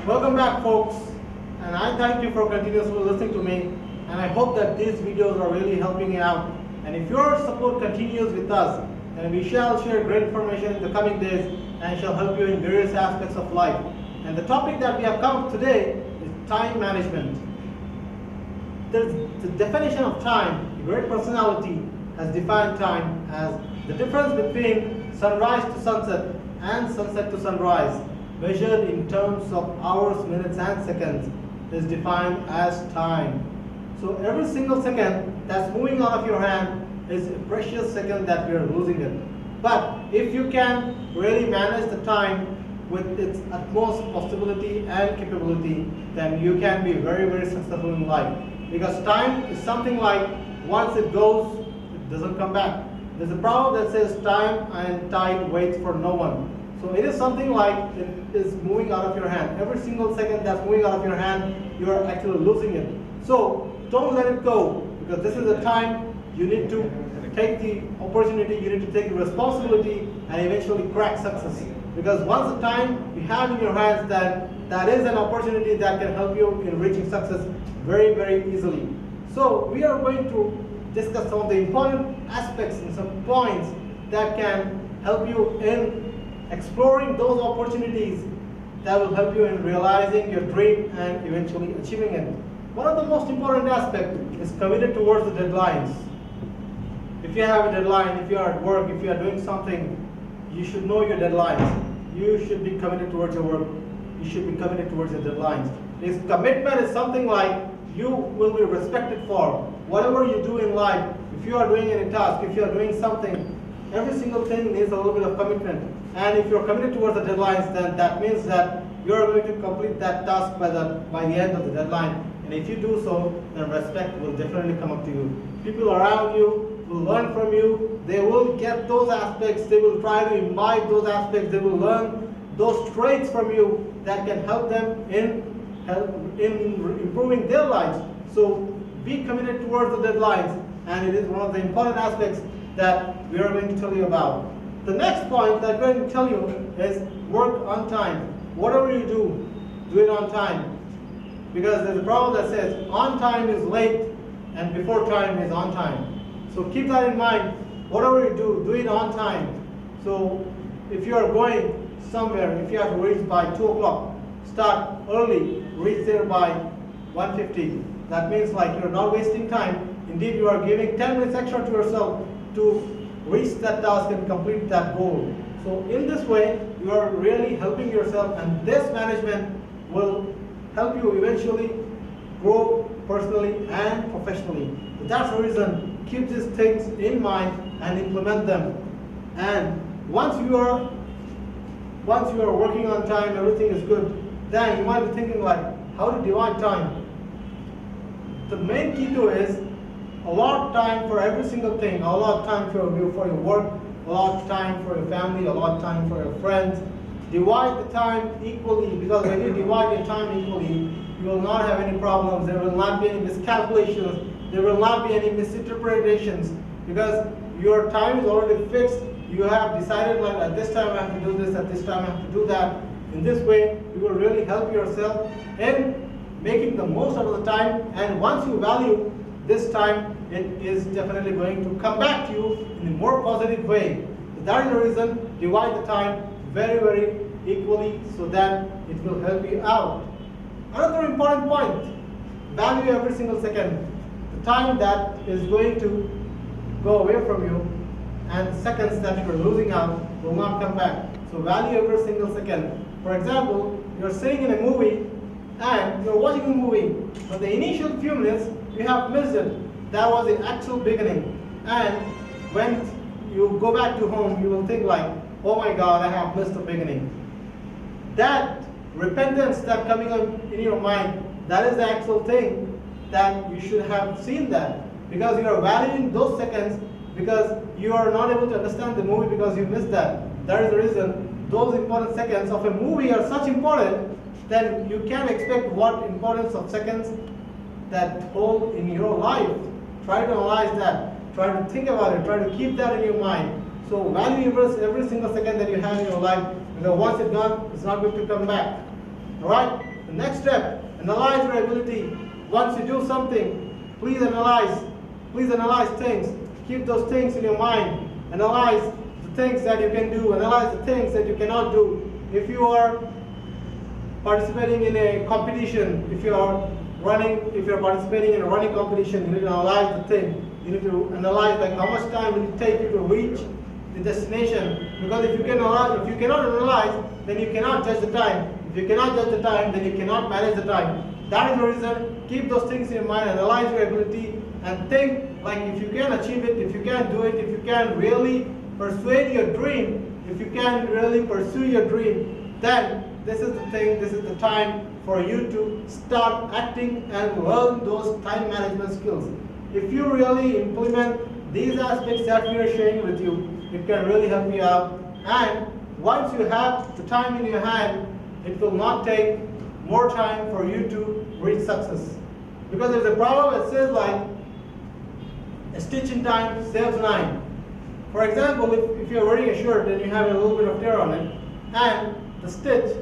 Welcome back, folks, and I thank you for continuously listening to me, and I hope that these videos are really helping you out. And if your support continues with us, then we shall share great information in the coming days and shall help you in various aspects of life. And the topic that we have come today is time management. The definition of time, a great personality has defined time as the difference between sunrise to sunset and sunset to sunrise, measured in terms of hours, minutes, and seconds, is defined as time. So every single second that's moving out of your hand is a precious second that we are losing it. But if you can really manage the time with its utmost possibility and capability, then you can be very, very successful in life. Because time is something like once it goes, it doesn't come back. There's a proverb that says time and tide waits for no one. So it is something like it is moving out of your hand. Every single second that's moving out of your hand, you are actually losing it. So don't let it go, because this is the time you need to take the opportunity, you need to take the responsibility and eventually crack success. Because once the time you have in your hands, that is an opportunity that can help you in reaching success very, very easily. So we are going to discuss some of the important aspects and some points that can help you in exploring those opportunities that will help you in realizing your dream and eventually achieving it. One of the most important aspects is committed towards the deadlines. If you have a deadline, if you are at work, if you are doing something, you should know your deadlines. You should be committed towards your work. You should be committed towards your deadlines. This commitment is something like you will be respected for whatever you do in life. If you are doing any task, if you are doing something, every single thing needs a little bit of commitment. And if you're committed towards the deadlines, then that means that you're going to complete that task by the end of the deadline. And if you do so, then respect will definitely come up to you. People around you will learn from you. They will get those aspects. They will try to imbibe those aspects. They will learn those traits from you that can help them in improving their lives. So be committed towards the deadlines, and it is one of the important aspects that we are going to tell you about. The next point that we're going to tell you is work on time. Whatever you do it on time. Because there's a proverb that says, on time is late and before time is on time. So keep that in mind. Whatever you do it on time. So if you are going somewhere, if you have to reach by 2 o'clock, start early, reach there by 1:50. That means like you're not wasting time. Indeed, you are giving 10 minutes extra to yourself to reach that task and complete that goal. So in this way, you are really helping yourself, and this management will help you eventually grow personally and professionally. So that's the reason, keep these things in mind and implement them. And once you are working on time, everything is good, then you might be thinking like, how to divide time? The main key to it is allot time for every single thing. Allot time for your work, allot time for your family, allot time for your friends. Divide the time equally, because when you divide your time equally, you will not have any problems. There will not be any miscalculations. There will not be any misinterpretations, because your time is already fixed. You have decided like at this time I have to do this, at this time I have to do that. In this way, you will really help yourself in making the most out of the time, and once you value this time, it is definitely going to come back to you in a more positive way. So that is the reason, divide the time very, very equally so that it will help you out. Another important point, value every single second. The time that is going to go away from you and seconds that you are losing out will not come back. So value every single second. For example, you're sitting in a movie and you're watching a movie, but the initial few minutes you have missed it. That was the actual beginning. And when you go back to home, you will think like, oh my God, I have missed the beginning. That repentance that coming up in your mind, that is the actual thing that you should have seen that. Because you are valuing those seconds, because you are not able to understand the movie because you missed that. That is the reason those important seconds of a movie are such important, then you can expect what importance of seconds that hold in your life. Try to analyze that. Try to think about it. Try to keep that in your mind. So value every single second that you have in your life, because once it's gone, it's not going to come back. Alright? The next step, analyze your ability. Once you do something, please analyze. Please analyze things. Keep those things in your mind. Analyze the things that you can do. Analyze the things that you cannot do. If you are participating in a competition, if you're participating in a running competition, you need to analyze the thing. You need to analyze like how much time will it take you to reach the destination. Because if you cannot analyze, then you cannot judge the time. If you cannot judge the time, then you cannot manage the time. That is the reason. Keep those things in your mind, analyze your ability, and think like if you can achieve it, if you can do it, if you can really persuade your dream, if you can really pursue your dream, then this is the thing, this is the time for you to start acting and learn those time management skills. If you really implement these aspects that we are sharing with you, it can really help you out. And once you have the time in your hand, it will not take more time for you to reach success. Because there's a proverb that says like, a stitch in time saves 9. For example, if you're wearing a shirt and you have a little bit of tear on it, and the stitch,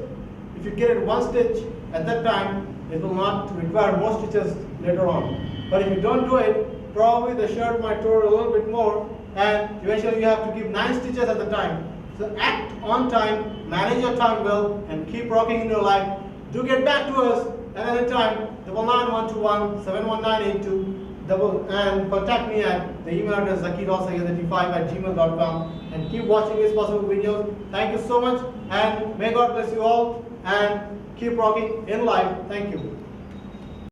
if you get it one stitch at that time, it will not require more stitches later on. But if you don't do it, probably the shirt might tear a little bit more, and eventually you have to give 9 stitches at the time. So act on time, manage your time well, and keep rocking in your life. Do get back to us at any time, 99121-71982, and contact me at the email address zakir85@gmail.com, and keep watching these possible videos. Thank you so much, and may God bless you all, and keep rocking in life. Thank you.